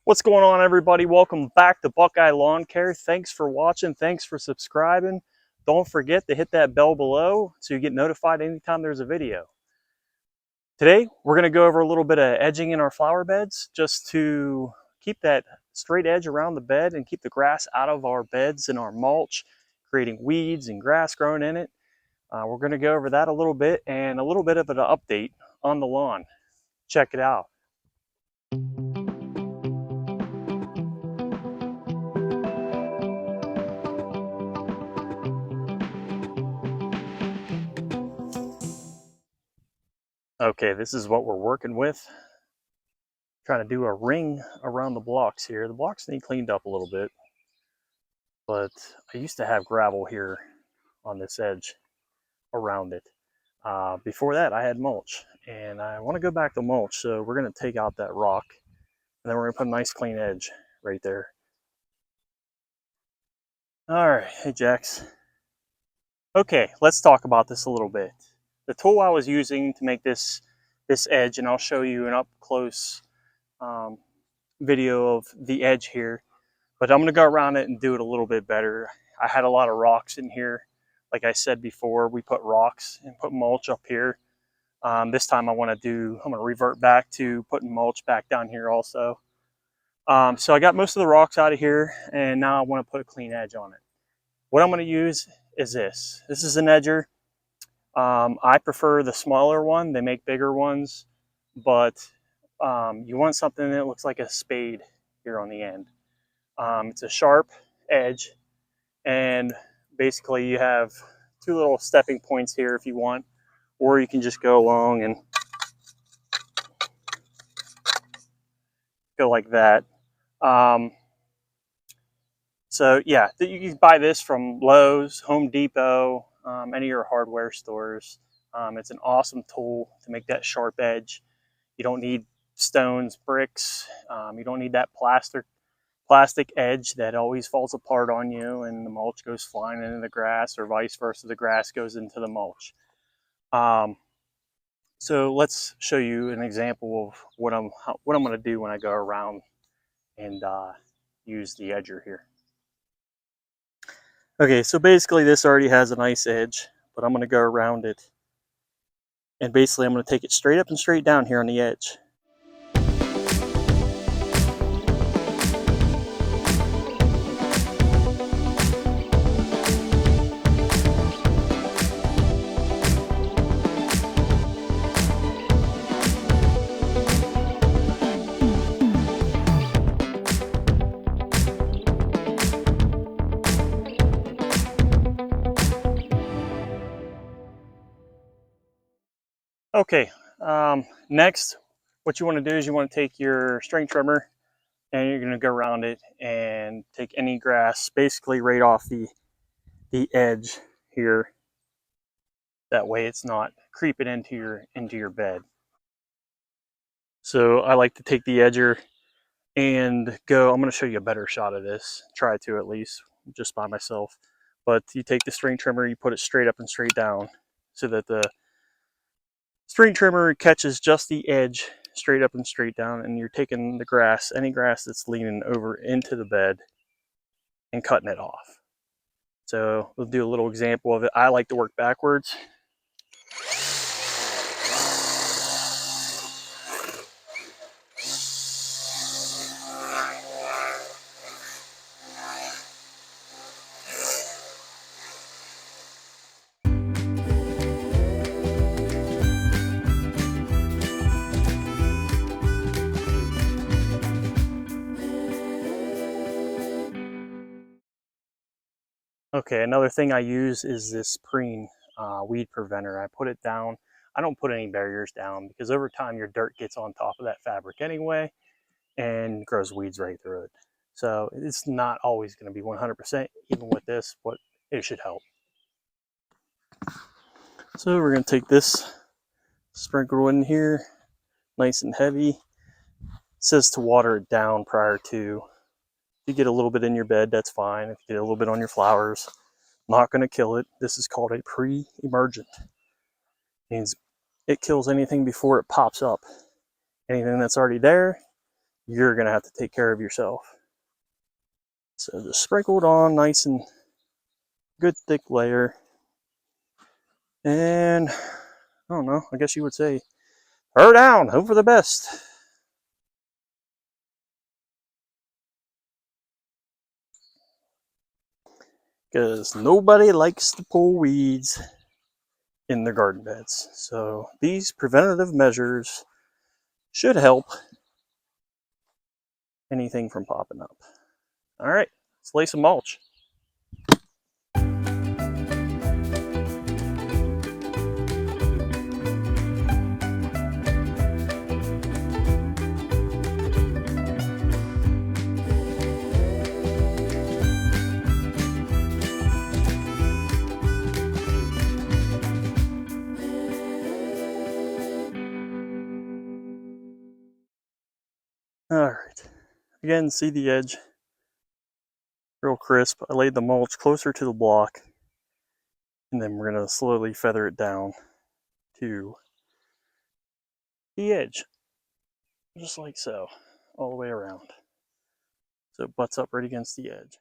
What's going on, everybody? Welcome back to Buckeye Lawn Care. Thanks for watching. Thanks for subscribing. Don't forget to hit that bell below so you get notified anytime there's a video. Today, we're going to go over a little bit of edging in our flower beds just to keep that straight edge around the bed and keep the grass out of our beds and our mulch, creating weeds and grass growing in it. We're going to go over that a little bit and a little bit of an update on the lawn. Check it out. Okay, this is what we're working with. Trying to do a ring around the blocks here. The blocks need cleaned up a little bit, but I used to have gravel here on this edge around it. Before that, I had mulch, and I want to go back to mulch, so we're going to take out that rock, and then we're going to put a nice clean edge right there. All right, hey Jax. Okay, let's talk about this a little bit. The tool I was using to make this edge, and I'll show you an up close video of the edge here, but I'm going to go around it and do it a little bit better. I had a lot of rocks in here. Like I said before, we put rocks and put mulch up here. This time I'm going to revert back to putting mulch back down here also. So I got most of the rocks out of here, and now I want to put a clean edge on it. What I'm going to use is this. This is an edger. I prefer the smaller one. They make bigger ones, but you want something that looks like a spade here on the end. It's a sharp edge, and basically you have two little stepping points here if you want, or you can just go along and go like that. So yeah, you can buy this from Lowe's, Home Depot, any of your hardware stores. It's an awesome tool to make that sharp edge. You don't need stones, bricks. You don't need that plastic edge that always falls apart on you and the mulch goes flying into the grass, or vice versa, the grass goes into the mulch. So let's show you an example of what I'm going to do when I go around and use the edger here. Okay, so basically this already has a nice edge, but I'm going to go around it, and basically I'm going to take it straight up and straight down here on the edge. Okay, next, what you want to do is you want to take your string trimmer, and you're going to go around it and take any grass basically right off the edge here. That way it's not creeping into your bed. So I like to take the edger and go, I'm going to show you a better shot of this, try to at least, just by myself. But you take the string trimmer, you put it straight up and straight down so that the string trimmer catches just the edge straight up and straight down, and you're taking the grass, any grass that's leaning over into the bed, and cutting it off. So we'll do a little example of it. I like to work backwards. Okay, another thing I use is this Preen weed preventer. I put it down. I don't put any barriers down because over time your dirt gets on top of that fabric anyway and grows weeds right through it. So it's not always going to be 100% even with this, but it should help. So we're going to take this, sprinkle in here, nice and heavy. It says to water it down prior to. If you get a little bit in your bed, that's fine. If you get a little bit on your flowers, not going to kill it. This is called a pre-emergent. Means it kills anything before it pops up. Anything that's already there you're going to have to take care of yourself. So just sprinkle it on nice and good thick layer. And I don't know, I guess you would say, throw down, hope for the best. Because nobody likes to pull weeds in their garden beds. So these preventative measures should help anything from popping up. All right, let's lay some mulch. All right, again, see the edge, real crisp. I laid the mulch closer to the block, and then we're gonna slowly feather it down to the edge, just like so, all the way around. So it butts up right against the edge.